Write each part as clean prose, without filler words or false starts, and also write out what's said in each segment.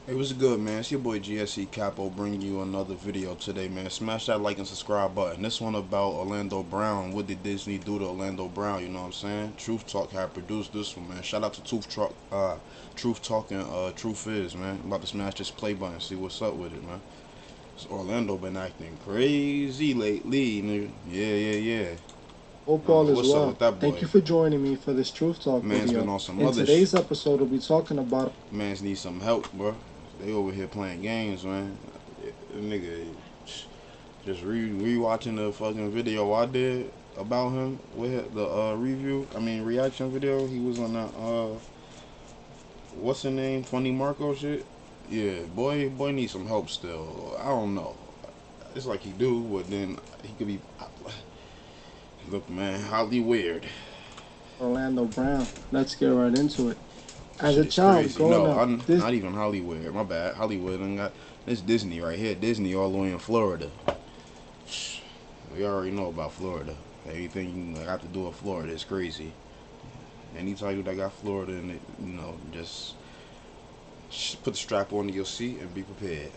Hey, what's good, man? It's your boy GSECAPONE bringing you another video today, man. Smash that like and subscribe button. This one about Orlando Brown. What did Disney do to Orlando Brown? You know what I'm saying? Truth Talk had produced this one, man. Shout out to Truth Talk and Truth Is, man. I'm about to smash this play button, see what's up with it, man. Orlando been acting crazy lately, nigga. Yeah. Hope I don't all know is what's up well. with that Thank boy. you for joining me for this Truth Talk Man's been video. on some In other shit. today's episode, we'll be talking about Man's need some help, bro. They over here playing games, man. Nigga, just re-watching the fucking video I did about him with the reaction video. He was on that what's the name, Funny Marco shit. Yeah, boy needs some help still. I don't know. It's like he do, but then he could be. Look, man, highly weird. Orlando Brown. Let's get right into it. As a Shit is child crazy. growing No, up, I'm not even Hollywood. My bad. Hollywood. I got this Disney right here. Disney all the way in Florida. We already know about Florida. Anything you got to do with Florida is crazy. Any title that got Florida in it, just put the strap onto your seat and be prepared.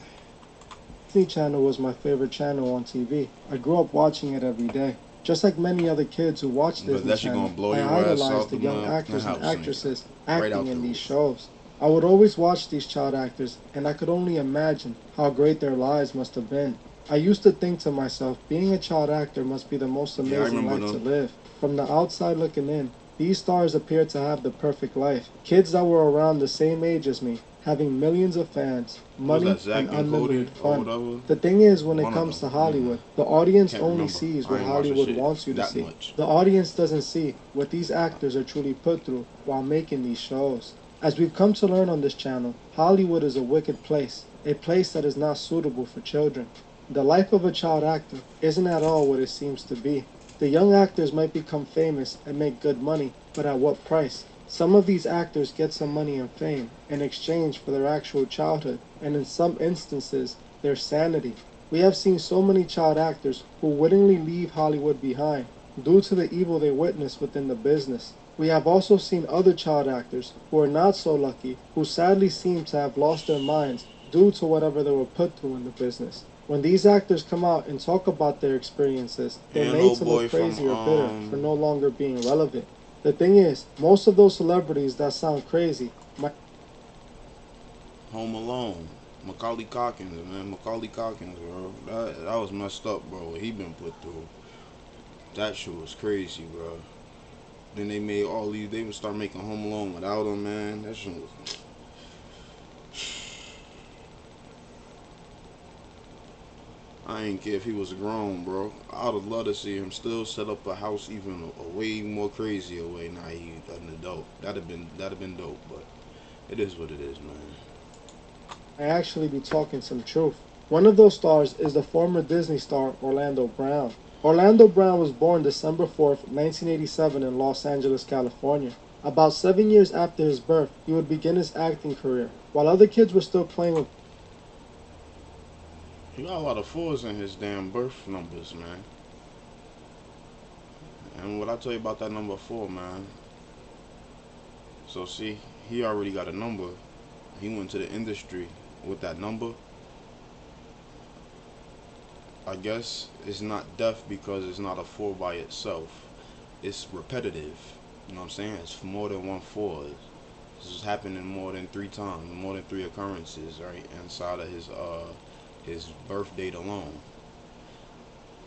Disney Channel was my favorite channel on TV. I grew up watching it every day. Just like many other kids who watch But Disney that shit Channel, gonna blow I your ass idolized out the young the actors and house, actresses right out acting the in these roof. shows. I would always watch these child actors, and I could only imagine how great their lives must have been. I used to think to myself, being a child actor must be the most Yeah, I amazing remember life to them. live. From the outside looking in, these stars appeared to have the perfect life. Kids that were around the same age as me, having millions of fans, What was money, that, and Zach and Cody unlimited or fun. whatever? The thing is, when it One of comes them. to Hollywood, the audience Can't only remember. sees I what ain't watching Hollywood shit wants you to that see. much. The audience doesn't see what these actors are truly put through while making these shows. As we've come to learn on this channel, Hollywood is a wicked place, a place that is not suitable for children. The life of a child actor isn't at all what it seems to be. The young actors might become famous and make good money, but at what price? Some of these actors get some money and fame in exchange for their actual childhood, and in some instances, their sanity. We have seen so many child actors who wittingly leave Hollywood behind due to the evil they witness within the business. We have also seen other child actors who are not so lucky, who sadly seem to have lost their minds due to whatever they were put through in the business. When these actors come out and talk about their experiences, they're And made old to look boy from crazy or bitter for no longer being relevant. The thing is, most of those celebrities that sound crazy might Home Alone. Macaulay Calkins, man. Macaulay Calkins, bro. That was messed up, bro. What he been put through. That shit was crazy, bro. Then they made all these. They would start making Home Alone without him, man. That shit was. I ain't care if he was grown, bro. I'd have loved to see him still set up a house even a way more crazier way. Now he an adult. That'd have been dope, but it is what it is, man. actually be talking some truth. One of those stars is the former Disney star Orlando Brown. Orlando Brown was born December 4th, 1987 in Los Angeles, California. About 7 years after his birth, he would begin his acting career. While other kids were still playing with He got a lot of fours in his damn birth numbers, man. And what I tell you about that number 4, man. So see, he already got a number. He went to the industry with that number. I guess it's not deaf because it's not a 4 by itself. It's repetitive. You know what I'm saying? It's more than one 4. This is happening more than 3 times, more than 3 occurrences, right? Inside of his birth date alone.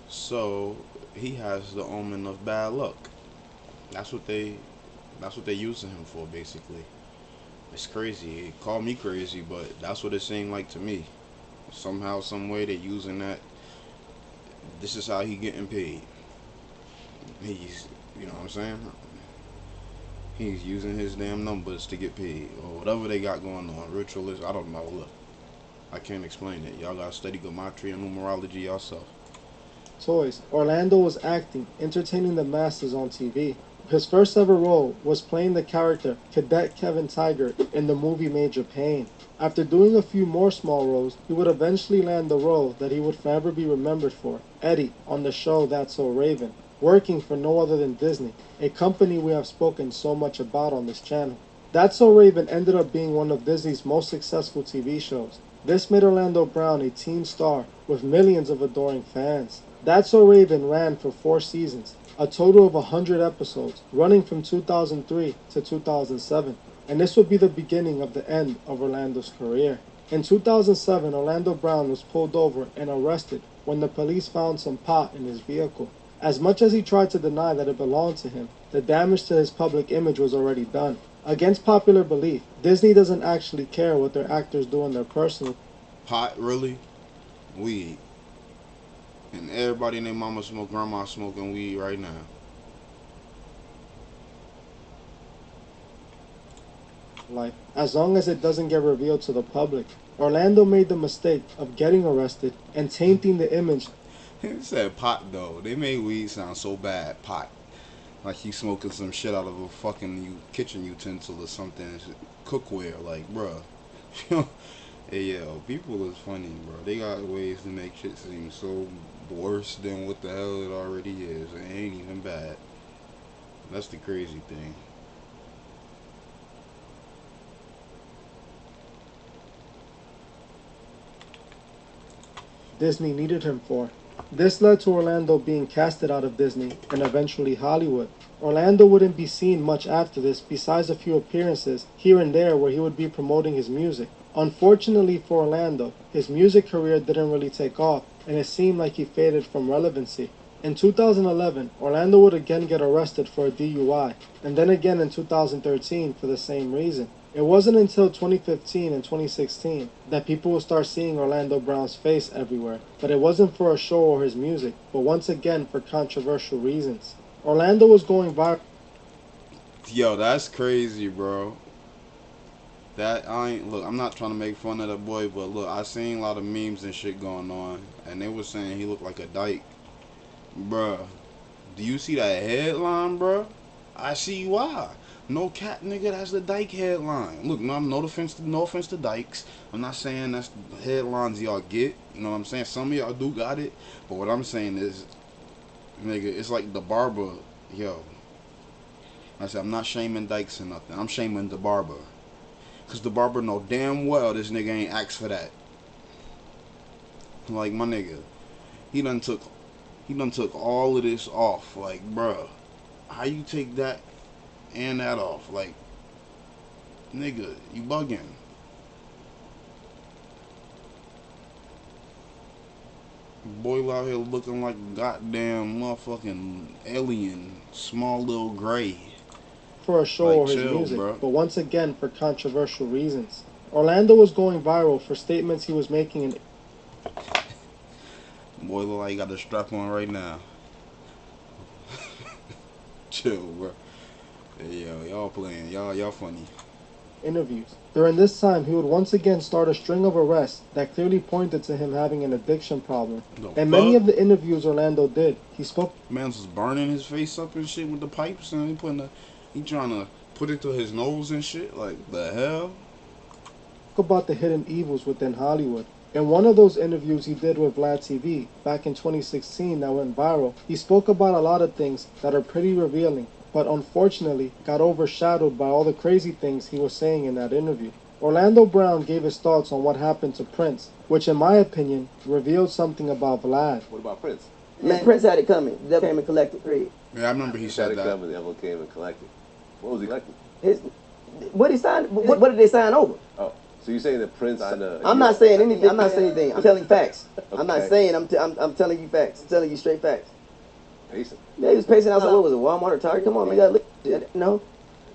So he has the omen of bad luck. That's what they that's what they using him for, basically. It's crazy. It called me crazy, but that's what it seemed like to me. Somehow, some way, they using that. This is how he getting paid. He's, you know what I'm saying? He's using his damn numbers to get paid, or whatever they got going on. Ritualist, I don't know. Look, I can't explain it. Y'all gotta study gematria and numerology yourself. toys. Orlando was acting, entertaining the masses on TV. His first ever role was playing the character Cadet Kevin Tiger in the movie Major Payne. After doing a few more small roles, he would eventually land the role that he would forever be remembered for, Eddie, on the show That's So Raven, working for no other than Disney, a company we have spoken so much about on this channel. That's So Raven ended up being one of Disney's most successful TV shows. This made Orlando Brown a teen star with millions of adoring fans. That's So Raven ran for 4 seasons, a total of 100 episodes, running from 2003 to 2007, and this would be the beginning of the end of Orlando's career. In 2007, Orlando Brown was pulled over and arrested when the police found some pot in his vehicle. As much as he tried to deny that it belonged to him, the damage to his public image was already done. Against popular belief, Disney doesn't actually care what their actors do in their personal. Pot, really? Weed. And everybody and their mama smoke, grandma smoking weed right now. Life, as long as it doesn't get revealed to the public. Orlando made the mistake of getting arrested and tainting the image. It said pot though. They made weed sound so bad. Pot. Like he's smoking some shit out of a fucking kitchen utensil or something. Cookware. Like, bruh. Hey, yo, people is funny, bro. They got ways to make shit seem so worse than what the hell it already is. It ain't even bad. That's the crazy thing. Disney needed him for. This led to Orlando being casted out of Disney and eventually Hollywood. Orlando wouldn't be seen much after this besides a few appearances here and there where he would be promoting his music. Unfortunately for Orlando, his music career didn't really take off and it seemed like he faded from relevancy. In 2011, Orlando would again get arrested for a DUI, and then again in 2013 for the same reason. It wasn't until 2015 and 2016 that people would start seeing Orlando Brown's face everywhere, but it wasn't for a show or his music, but once again for controversial reasons. Orlando was going viral. Yo, that's crazy, bro. That I ain't look. I'm not trying to make fun of the boy, but look, I seen a lot of memes and shit going on, and they was saying he looked like a dyke, bruh. Do you see that headline, bruh? I see why. No cat, nigga. That's the dyke headline. Look, no offense to dykes. I'm not saying that's the headlines y'all get. You know what I'm saying? Some of y'all do got it, but what I'm saying is, nigga, it's like the barber. Yo, I said I'm not shaming dykes or nothing. I'm shaming the barber. Cause the barber know damn well this nigga ain't asked for that. Like, my nigga, he done took all of this off. Like, bruh, how you take that and that off? Like, nigga, you bugging. Boy out here looking like a goddamn motherfucking alien, small little gray. For a show Like, or his chill, music, bro. but once again for controversial reasons. Orlando was going viral for statements he was making in. Boy look like he got the strap on right now. Chill, bro. Hey, yo, y'all playing. Y'all funny. Interviews. During this time, he would once again start a string of arrests that clearly pointed to him having an addiction problem. In many of the interviews Orlando did, he spoke. Man's was burning his face up and shit with the pipes, and he trying to put it to his nose and shit. Like, the hell? About the hidden evils within Hollywood. In one of those interviews he did with Vlad TV back in 2016 that went viral, he spoke about a lot of things that are pretty revealing, but unfortunately got overshadowed by all the crazy things he was saying in that interview. Orlando Brown gave his thoughts on what happened to Prince, which in my opinion revealed something about Vlad. What about Prince? Man, Prince had it coming. The devil came and collected. Period. Yeah, I remember he said Had it that. coming, the devil came and collected. What was he collecting? What he signed? What did they sign over? Oh, so you're saying that Prince signed a... I'm not saying anything. I'm not saying anything. I'm telling facts. Okay. I'm not saying. I'm telling you facts. I'm telling you straight facts. Pacing. Yeah, he was pacing outside. What was it? Walmart or Target? Come on, man. You gotta look. No.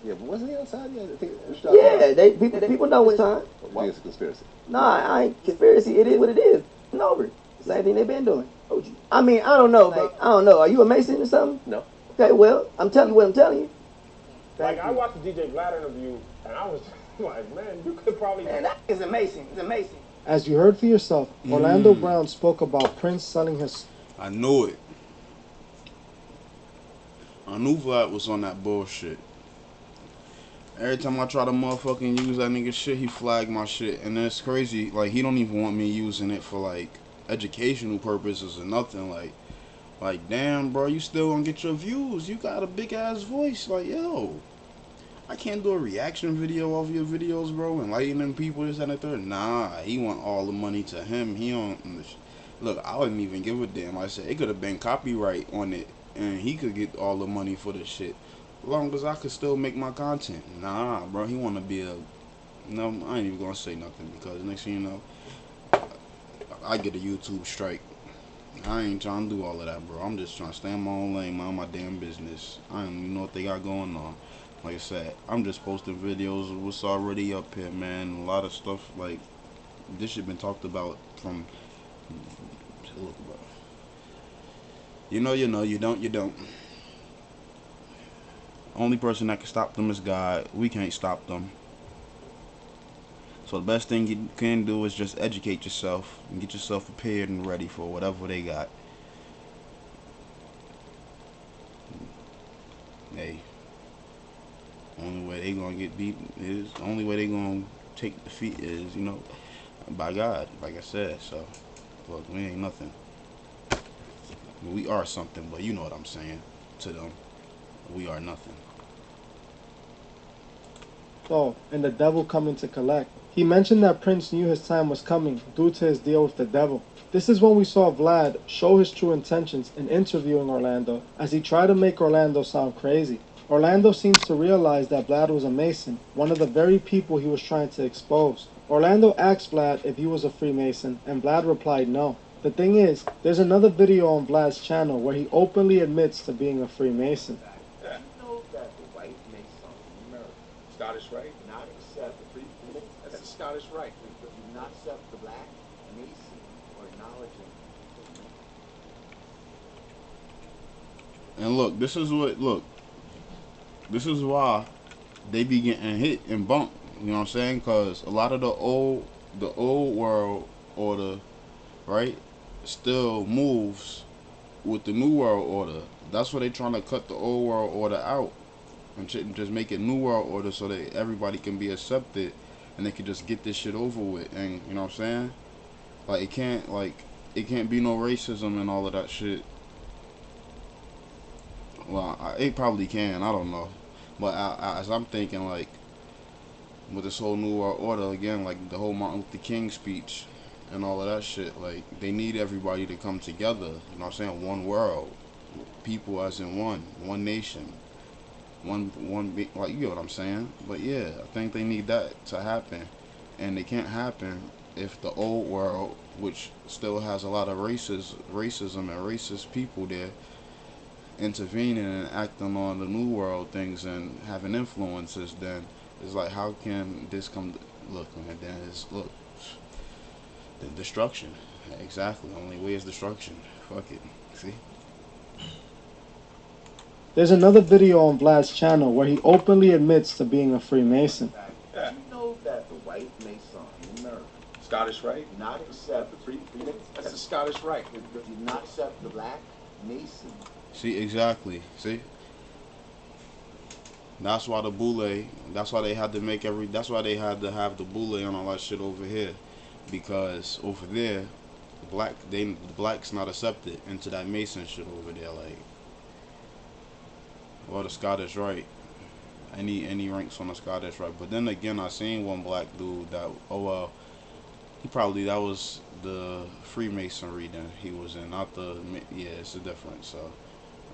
Yeah, but wasn't he outside? Yeah, I think Yeah, people know what time. Why it's a conspiracy? Nah, I ain't conspiracy. It is what it is. It's over. Same thing they've been doing. I mean, I don't know, bro. I don't know. Are you a Mason or something? No. Okay, well, I'm telling you what I'm telling you. Like, I watched the DJ Vlad interview, and I was like, man, you could probably... Man, that is amazing. It's amazing. As you heard for yourself, Orlando Brown spoke about Prince selling his. I knew it. I knew Vlad was on that bullshit. Every time I try to motherfucking use that nigga shit, he flagged my shit. And it's crazy. Like, he don't even want me using it for, like, educational purposes or nothing. Like, damn, bro, you still gonna get your views. You got a big-ass voice. Like, yo. I can't do a reaction video of your videos, bro, enlightening people, this and the third. Nah, he want all the money to him. He don't. Look, I wouldn't even give a damn. I said it could have been copyright on it, and he could get all the money for the shit, as long as I could still make my content. Nah, bro, he want to be a. No, I ain't even gonna say nothing because next thing you know, I get a YouTube strike. I ain't trying to do all of that, bro. I'm just trying to stay in my own lane, mind my damn business. I don't even know what they got going on. Like I said, I'm just posting videos of what's already up here, man. A lot of stuff like this shit been talked about from. Look, bro. You know, you don't, you don't. Only person that can stop them is God. We can't stop them. So the best thing you can do is just educate yourself and get yourself prepared and ready for whatever they got. Hey, only way they gonna get beat is only way they gonna take defeat is, you know, by God, like I said. So look, we ain't nothing. We are something, but you know what I'm saying to them. We are nothing. So, and the devil coming to collect. He mentioned that Prince knew his time was coming due to his deal with the devil. This is when we saw Vlad show his true intentions in interviewing Orlando, as he tried to make Orlando sound crazy. Orlando seems to realize that Vlad was a Mason, one of the very people he was trying to expose. Orlando asked Vlad if he was a Freemason, and Vlad replied no. The thing is, there's another video on Vlad's channel where he openly admits to being a Freemason. You know that the white Mason in America, Scottish Rite, not accept the free. That's the Scottish Rite. But do not accept the black Mason or acknowledge him. And look, this is what this is why they be getting hit and bumped. You know what I'm saying? Because a lot of the old world order, right, still moves with the new world order. That's why they trying to cut the old world order out and just make it new world order so that everybody can be accepted and they can just get this shit over with. And you know what I'm saying? Like it can't be no racism and all of that shit. Well, it probably can. I don't know. But as I'm thinking, like with this whole new world order again, like the whole Martin Luther King speech and all of that shit, like they need everybody to come together. You know what I'm saying? One world, people as in one nation, one like, you get what I'm saying? But yeah, I think they need that to happen, and it can't happen if the old world, which still has a lot of racism and racist people there, intervening and acting on the new world things and having influences. Then it's like, how can this come look, and then it's look, the destruction. Exactly, the only way is destruction. Fuck it. See, There's another video on Vlad's channel where he openly admits to being a Freemason. You know that the white Mason in America, Scottish Rite, not accept the free. That's the Scottish Rite. But do not accept the black Mason. see, exactly. See, that's why the boule. That's why they had to make every. That's why they had to have the boule and all that shit over here, because over there, the blacks not accepted into that Mason shit over there. Like, well, the Scottish Rite. Any ranks on the Scottish Rite. But then again, I seen one black dude that, oh well, that was the Freemasonry then he was in, not the, yeah, it's a difference. So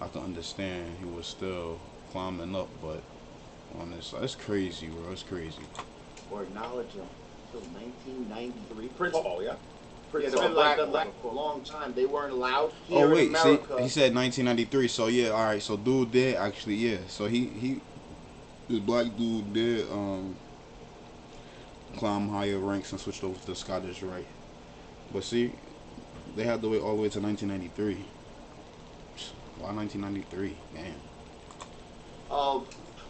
I can understand he was still climbing up, but on this, it's crazy, bro. It's crazy. Or acknowledge him until 1993. Principal, yeah. It's been like for a long time. They weren't allowed here Oh wait, in America. see, he said 1993. So yeah, all right. So dude did actually, yeah. So this black dude did climb higher ranks and switched over to the Scottish Rite. But see, they had to wait all the way to 1993. Why 1993? Damn.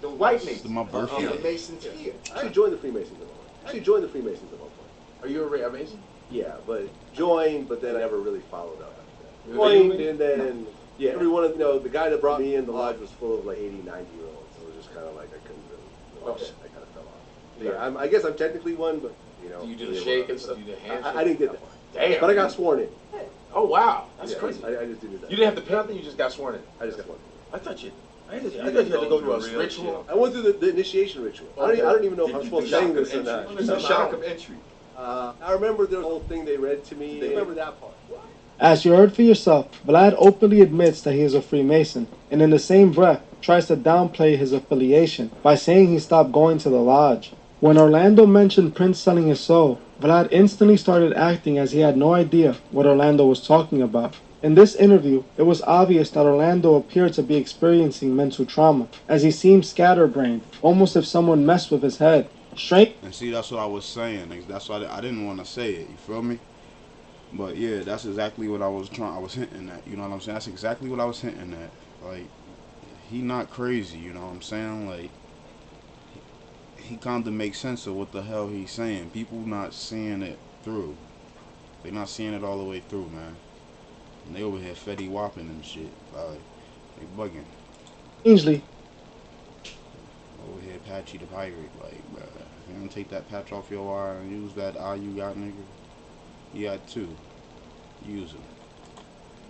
The white Masons. It's my birthday. The Masons here. I actually joined the Freemasons at one point. I actually joined the Freemasons at one point. Are you a Mason? Yeah, but joined, but then I never really followed up after that. Really? Joined, and then, yeah, everyone, the guy that brought me in, the lodge was full of like 80, 90-year-olds. So it was just kind of like I couldn't really, I kind of fell off. Yeah, I guess I'm technically one, but, Do you do the shake and stuff? Do you do the handshake? I didn't get that. Damn. But I got sworn in. Oh, wow. That's Yeah, crazy. I just did that. You didn't have to pay nothing, you just got sworn in. I just got sworn in. I thought you I think you had to go through a ritual. I went through the initiation ritual. I don't even know if I'm supposed to sing this or not. It's the shock of entry. I remember the whole thing they read to me. I remember that part. As you heard for yourself, Vlad openly admits that he is a Freemason, and in the same breath tries to downplay his affiliation by saying he stopped going to the lodge. When Orlando mentioned Prince selling his soul, Vlad instantly started acting as he had no idea what Orlando was talking about. In this interview, it was obvious that Orlando appeared to be experiencing mental trauma, as he seemed scatterbrained, almost if someone messed with his head. And see, that's what I was saying. That's why I didn't want to say it. You feel me? But yeah, that's exactly what I was hinting at. You know what I'm saying? That's exactly what I was hinting at. Like, he not crazy. You know what I'm saying? Like, he kind of makes sense of what the hell he's saying. People not seeing it through. They not seeing it all the way through, man. And they over here Fetty whopping and shit. Like, they bugging. Strangely, Over here Patchy the pirate. Like, bruh, if you don't take that patch off your eye and use that eye you got, nigga, you got two. Use them.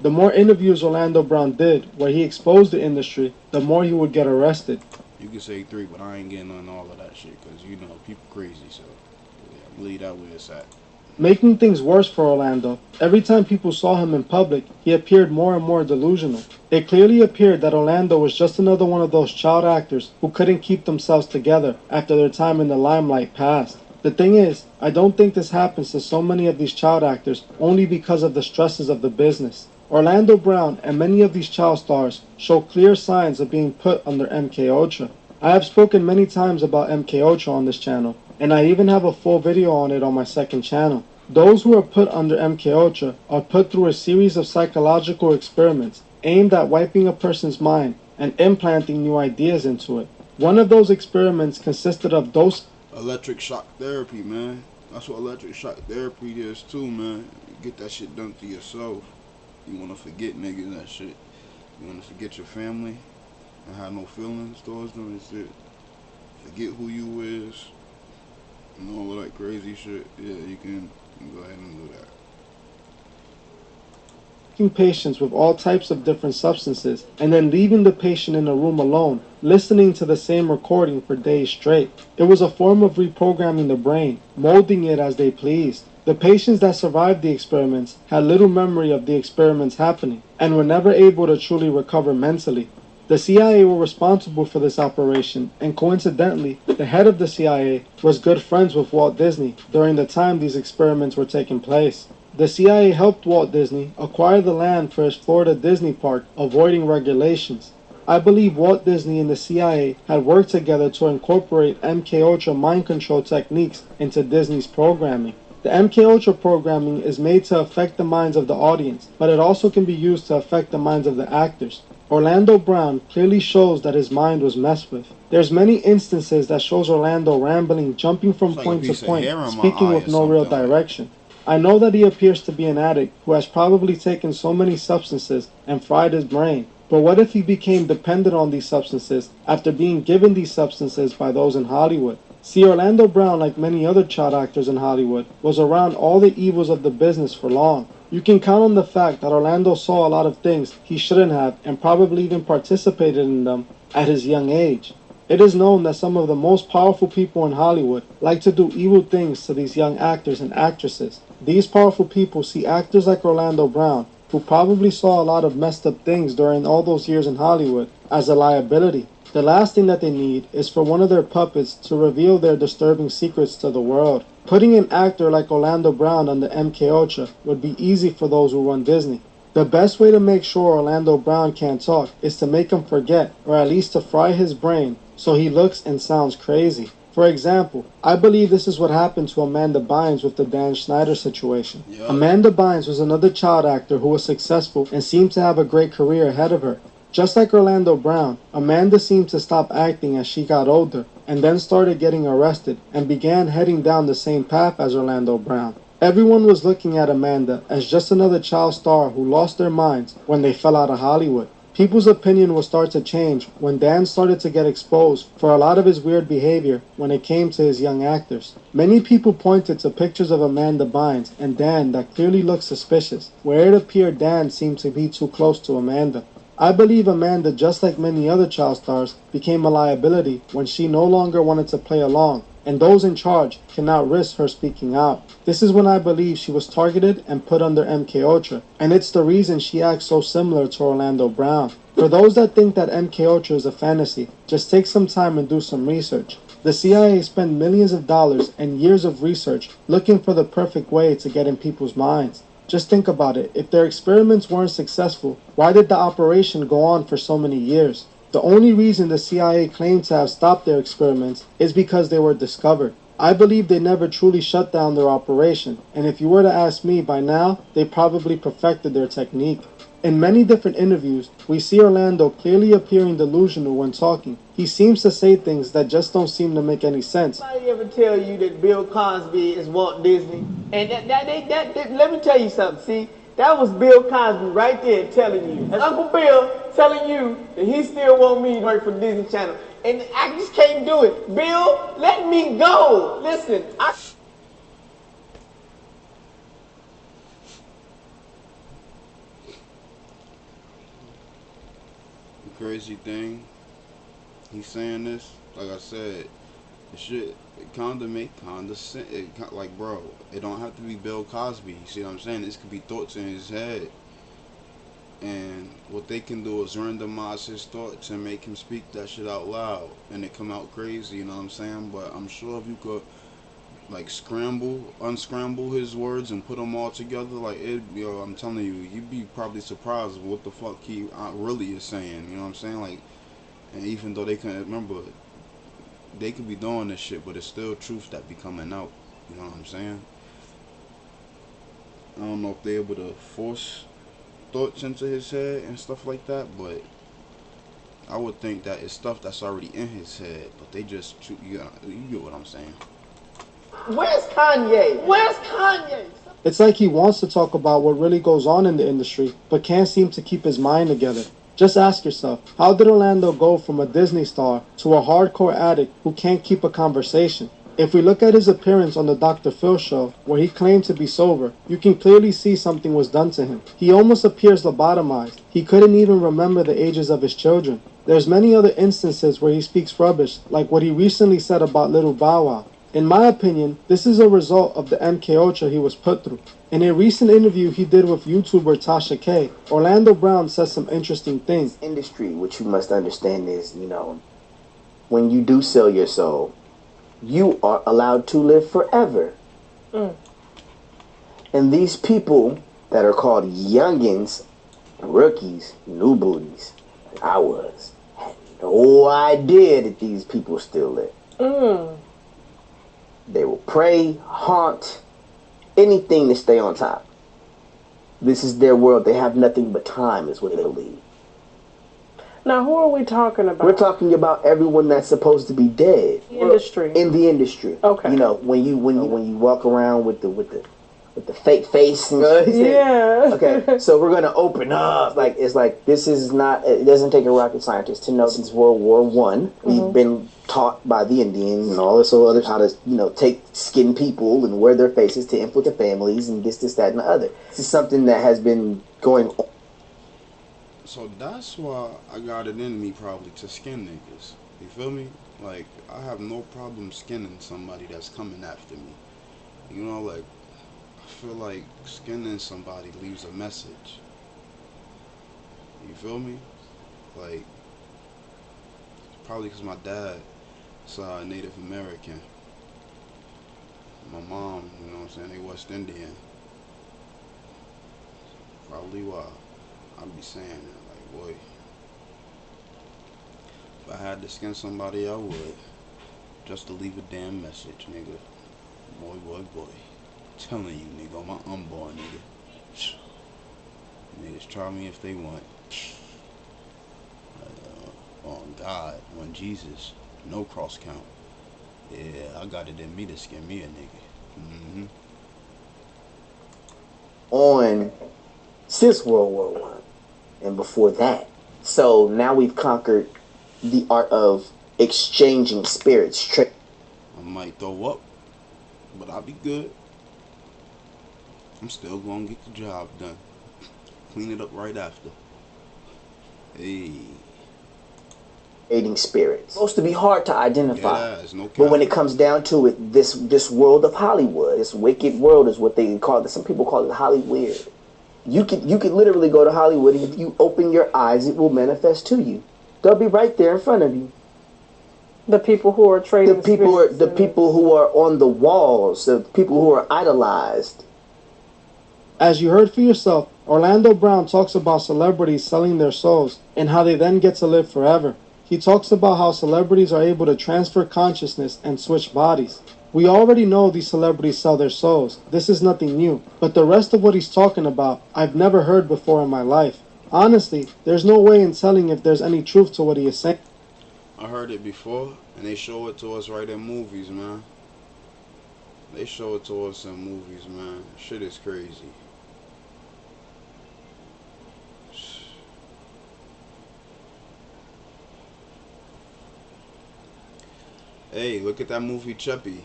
the more interviews Orlando Brown did, where he exposed the industry, the more he would get arrested. You can say 3, but I ain't getting on all of that shit, because, you know, people crazy, so yeah, I'm leave that where it's at. Making things worse for Orlando, every time people saw him in public, he appeared more and more delusional. It clearly appeared that Orlando was just another one of those child actors who couldn't keep themselves together after their time in the limelight passed. The thing is, I don't think this happens to so many of these child actors only because of the stresses of the business. Orlando Brown and many of these child stars show clear signs of being put under MK Ultra. I have spoken many times about MK Ultra on this channel, and I even have a full video on it on my second channel. Those who are put under MK Ultra are put through a series of psychological experiments aimed at wiping a person's mind and implanting new ideas into it. One of those experiments consisted of Electric shock therapy, man. That's what electric shock therapy is too, man. You get that shit done to yourself. You wanna forget niggas that shit. You wanna forget your family and have no feelings towards them and shit. Forget who you is and all of that crazy shit. Yeah, you can go ahead and do that. patients with all types of different substances and then leaving the patient in a room alone, listening to the same recording for days straight. It was a form of reprogramming the brain, molding it as they pleased. The patients that survived the experiments had little memory of the experiments happening and were never able to truly recover mentally. The CIA were responsible for this operation, and coincidentally, the head of the CIA was good friends with Walt Disney during the time these experiments were taking place. The CIA helped Walt Disney acquire the land for his Florida Disney park, avoiding regulations. I believe Walt Disney and the CIA had worked together to incorporate MK Ultra mind control techniques into Disney's programming. The MK Ultra programming is made to affect the minds of the audience, but it also can be used to affect the minds of the actors. Orlando Brown clearly shows that his mind was messed with. There's many instances that shows Orlando rambling, jumping from point to point, speaking with no real direction. I know that he appears to be an addict who has probably taken so many substances and fried his brain. But what if he became dependent on these substances after being given these substances by those in Hollywood? See, Orlando Brown, like many other child actors in Hollywood, was around all the evils of the business for long. You can count on the fact that Orlando saw a lot of things he shouldn't have and probably even participated in them at his young age. It is known that some of the most powerful people in Hollywood like to do evil things to these young actors and actresses. These powerful people see actors like Orlando Brown, who probably saw a lot of messed up things during all those years in Hollywood, as a liability. The last thing that they need is for one of their puppets to reveal their disturbing secrets to the world. Putting an actor like Orlando Brown on the MK Ultra would be easy for those who run Disney. The best way to make sure Orlando Brown can't talk is to make him forget, or at least to fry his brain so he looks and sounds crazy. For example, I believe this is what happened to Amanda Bynes with the Dan Schneider situation. Yep. Amanda Bynes was another child actor who was successful and seemed to have a great career ahead of her. Just like Orlando Brown, Amanda seemed to stop acting as she got older and then started getting arrested and began heading down the same path as Orlando Brown. Everyone was looking at Amanda as just another child star who lost their minds when they fell out of Hollywood. People's opinion will start to change when Dan started to get exposed for a lot of his weird behavior when it came to his young actors. Many people pointed to pictures of Amanda Bynes and Dan that clearly looked suspicious, where it appeared Dan seemed to be too close to Amanda. I believe Amanda, just like many other child stars, became a liability when she no longer wanted to play along, and those in charge cannot risk her speaking out. This is when I believe she was targeted and put under MK Ultra, and it's the reason she acts so similar to Orlando Brown. For those that think that MK Ultra is a fantasy, just take some time and do some research. The CIA spent millions of dollars and years of research looking for the perfect way to get in people's minds. Just think about it. If their experiments weren't successful, why did the operation go on for so many years? The only reason the CIA claimed to have stopped their experiments is because they were discovered. I believe they never truly shut down their operation, and if you were to ask me, by now, they probably perfected their technique. In many different interviews, we see Orlando clearly appearing delusional when talking. He seems to say things that just don't seem to make any sense. Anybody ever tell you that Bill Cosby is Walt Disney? And let me tell you something. See, that was Bill Cosby right there telling you. That's Uncle Bill telling you that he still want me to work for Disney Channel. And I just can't do it. Bill, let me go. Listen, The crazy thing, he's saying this, like I said, it should kinda make kinda sense. Like, bro, it don't have to be Bill Cosby. You see what I'm saying? This could be thoughts in his head. And what they can do is randomize his thoughts and make him speak that shit out loud, and it come out crazy. You know what I'm saying? But I'm sure if you could like unscramble his words and put them all together, like it, yo, I'm telling you, you'd be probably surprised what the fuck he really is saying. You know what I'm saying? Like, and even though they can remember, they could be doing this shit, but it's still truth that be coming out. You know what I'm saying? I don't know if they're able to force thoughts into his head and stuff like that, but I would think that it's stuff that's already in his head, but they just, you get what I'm saying. where's Kanye? Where's Kanye? It's like he wants to talk about what really goes on in the industry, but can't seem to keep his mind together. Just ask yourself, how did Orlando go from a Disney star to a hardcore addict who can't keep a conversation? If we look at his appearance on the Dr. Phil show, where he claimed to be sober, you can clearly see something was done to him. He almost appears lobotomized. He couldn't even remember the ages of his children. There's many other instances where he speaks rubbish, like what he recently said about Little Bow Wow. In my opinion, this is a result of the MK Ultra he was put through. In a recent interview he did with YouTuber Tasha K, Orlando Brown says some interesting things. Industry, what you must understand is, when you do sell your soul, you are allowed to live forever. And these people that are called youngins, rookies, new booties, like I was, had no idea that these people still live. They will pray, haunt, anything to stay on top. This is their world. They have nothing but time, is what they believe. Now, who are we talking about? We're talking about everyone that's supposed to be dead. Industry. In the industry. Okay. When you walk around with the fake face and yeah. Okay, so we're gonna open up. This is not. It doesn't take a rocket scientist to know since World War I, we've been taught by the Indians and all this other how to take skin people and wear their faces to infiltrate families and this, that, and the other. This is something that has been going on. So that's why I got it in me probably to skin niggas. You feel me? Like, I have no problem skinning somebody that's coming after me. Like, I feel like skinning somebody leaves a message. You feel me? Like, probably because my dad is Native American. My mom, they West Indian. Probably why. I be saying that, like, boy, if I had to skin somebody, I would. Just to leave a damn message, nigga. Boy. Telling you, nigga, I'm an unborn nigga. Niggas try me if they want. On God, on Jesus, no cross count. Yeah, I got it in me to skin me a nigga. On since World War I and before that. So now we've conquered the art of exchanging spirits. I might throw up, but I'll be good. I'm still gonna get the job done. Clean it up right after. Hey, spirits. It's supposed to be hard to identify. yeah, that's no But cap. when it comes down to it, this world of Hollywood, this wicked world is what they call it. Some people call it Hollyweird. You could literally go to Hollywood, and if you open your eyes, it will manifest to you. They'll be right there in front of you. The people who are trading The people who are on the walls, the people who are idolized. As you heard for yourself, Orlando Brown talks about celebrities selling their souls and how they then get to live forever. He talks about how celebrities are able to transfer consciousness and switch bodies. We already know these celebrities sell their souls. This is nothing new. But the rest of what he's talking about, I've never heard before in my life. Honestly, there's no way in telling if there's any truth to what he is saying. I heard it before, and they show it to us right in movies, man. They show it to us in movies, man. Shit is crazy. Hey, look at that movie Chuppy.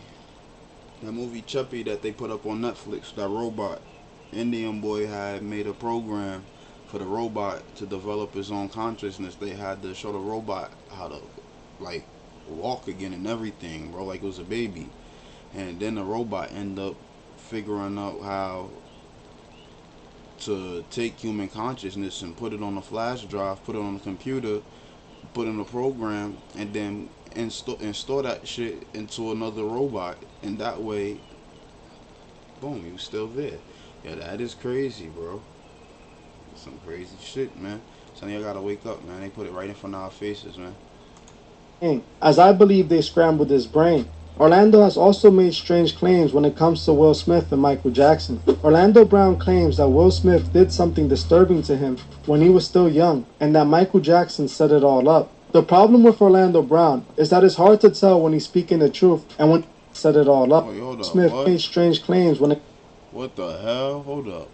That movie Chuppy that they put up on Netflix, that robot. Indian boy had made a program for the robot to develop his own consciousness. They had to show the robot how to, like, walk again and everything, bro, like it was a baby. And then the robot ended up figuring out how to take human consciousness and put it on a flash drive, put it on a computer, put in a program, and then install that shit into another robot. And that way, boom, you still there. Yeah, that is crazy, bro. Some crazy shit, man. Some of y'all gotta wake up, man. They put it right in front of our faces, man. As I believe they scrambled his brain. Orlando has also made strange claims when it comes to Will Smith and Michael Jackson. Orlando Brown claims that Will Smith did something disturbing to him when he was still young, and that Michael Jackson set it all up. The problem with Orlando Brown is that it's hard to tell when he's speaking the truth and when he set it all up. Wait, hold up, Smith what? made strange claims when it... What the hell? Hold up.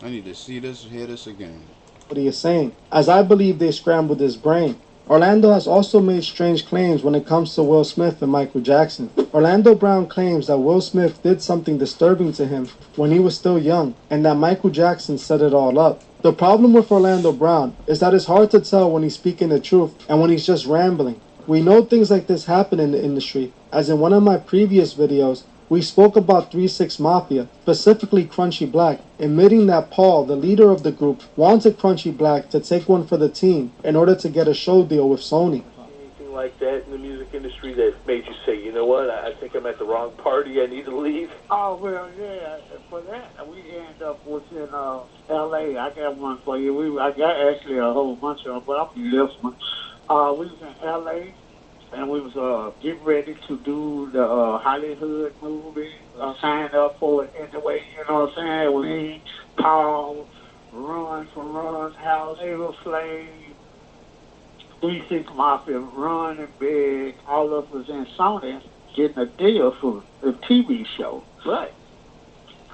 I need to see this, hear this again. What he is saying, as I believe they scrambled his brain. Orlando has also made strange claims when it comes to Will Smith and Michael Jackson. Orlando Brown claims that Will Smith did something disturbing to him when he was still young, and that Michael Jackson set it all up. The problem with Orlando Brown is that it's hard to tell when he's speaking the truth and when he's just rambling. We know things like this happen in the industry, as in one of my previous videos, we spoke about 3-6 Mafia, specifically Crunchy Black, admitting that Paul, the leader of the group, wanted Crunchy Black to take one for the team in order to get a show deal with Sony. Anything like that in the music industry that made you say, you know what, I think I'm at the wrong party, I need to leave? Oh, well, yeah, for that, we end up within L.A. I got one for you. I got actually a whole bunch of them, but I'll do this one. We was in L.A., and we was getting ready to do the Hollywood movie, signed up for it anyway, you know what I'm saying? We, Paul, Run from Run's House, Ava Slade, 3-6 Mafia, Run and Big, all of us was in Sony getting a deal for the TV show. But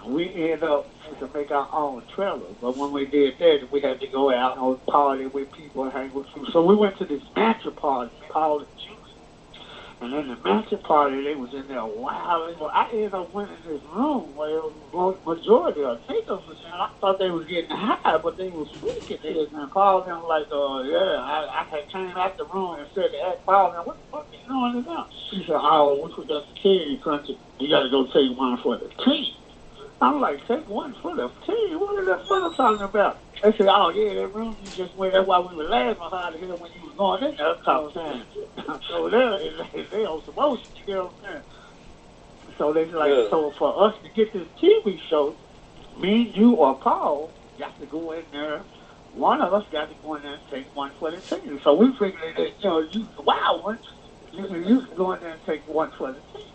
we ended up to make our own trailer. But when we did that, we had to go out and party with people and hang with people. So we went to this mansion party called the Juice. And in the mansion party, they was in there wild. So I ended up went in this room where it was majority of takers was in. I thought they was getting high, but they was freaking it. And called them like, I had came out the room and said to ask Paul, now what the fuck is going on? He said, oh, we forgot to tell you, Crunchy. You got to go take one for the team. I'm like, take one for the team? What is that fucker talking about? They said, oh, yeah, that room you just went. That's why we were laughing hard to hear when you was going in there. So they on some motion, you know what I'm saying? So they like, so for us to get this TV show, me, you, or Paul got to go in there. One of us got to go in there and take one for the team. So we figured that, you the wild one, you can go in there and take one for the team.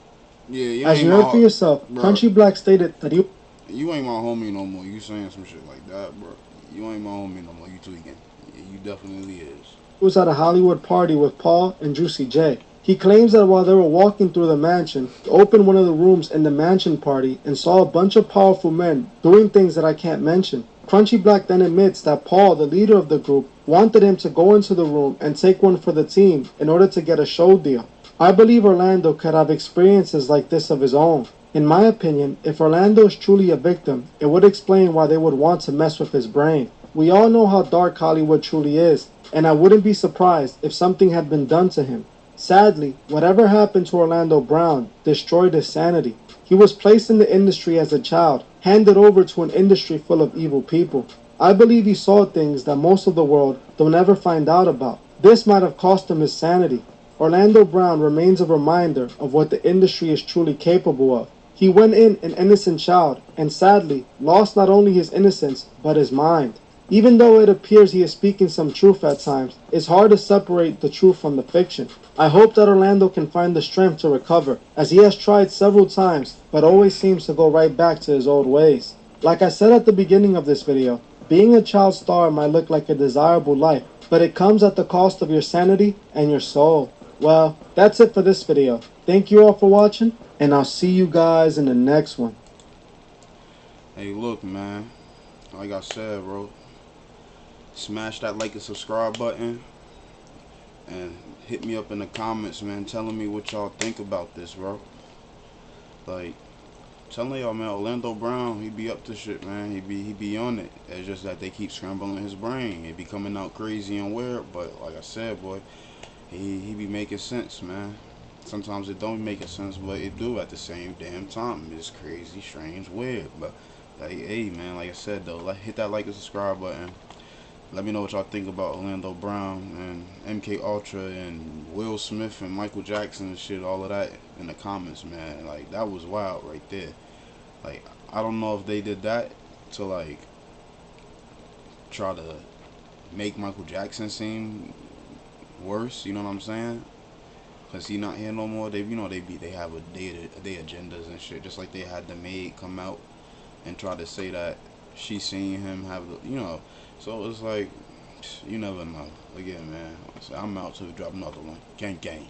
Yeah, as you heard for yourself, bro. Crunchy Black stated that he... You ain't my homie no more. You saying some shit like that, bro. You ain't my homie no more. You tweaking. Yeah, you definitely is. He was at a Hollywood party with Paul and Juicy J. He claims that while they were walking through the mansion, he opened one of the rooms in the mansion party and saw a bunch of powerful men doing things that I can't mention. Crunchy Black then admits that Paul, the leader of the group, wanted him to go into the room and take one for the team in order to get a show deal. I believe Orlando could have experiences like this of his own. In my opinion, if Orlando is truly a victim, it would explain why they would want to mess with his brain. We all know how dark Hollywood truly is, and I wouldn't be surprised if something had been done to him. Sadly, whatever happened to Orlando Brown destroyed his sanity. He was placed in the industry as a child, handed over to an industry full of evil people. I believe he saw things that most of the world don't ever find out about. This might have cost him his sanity. Orlando Brown remains a reminder of what the industry is truly capable of. He went in an innocent child, and sadly, lost not only his innocence, but his mind. Even though it appears he is speaking some truth at times, it's hard to separate the truth from the fiction. I hope that Orlando can find the strength to recover, as he has tried several times, but always seems to go right back to his old ways. Like I said at the beginning of this video, being a child star might look like a desirable life, but it comes at the cost of your sanity and your soul. Well, that's it for this video. Thank you all for watching, and I'll see you guys in the next one. Hey, look, man. Like I said, bro. Smash that like and subscribe button. And hit me up in the comments, man, telling me what y'all think about this, bro. Like, telling y'all, man, Orlando Brown, he be up to shit, man. He be on it. It's just that they keep scrambling his brain. It be coming out crazy and weird, but like I said, boy, he be making sense, man. Sometimes it don't make sense, but it do at the same damn time. It's crazy, strange, weird. But like, hey, man, like I said though, hit that like and subscribe button. Let me know what y'all think about Orlando Brown and MK Ultra and Will Smith and Michael Jackson and shit, all of that in the comments, man. Like, that was wild right there. Like, I don't know if they did that to like try to make Michael Jackson seem worse, you know what I'm saying? Cause he not here no more. They, you know, they have they agendas and shit. Just like they had the maid come out and try to say that she seen him have the, you know. So it's like, you never know. Again, man, I'm out to drop another one. Gang gang.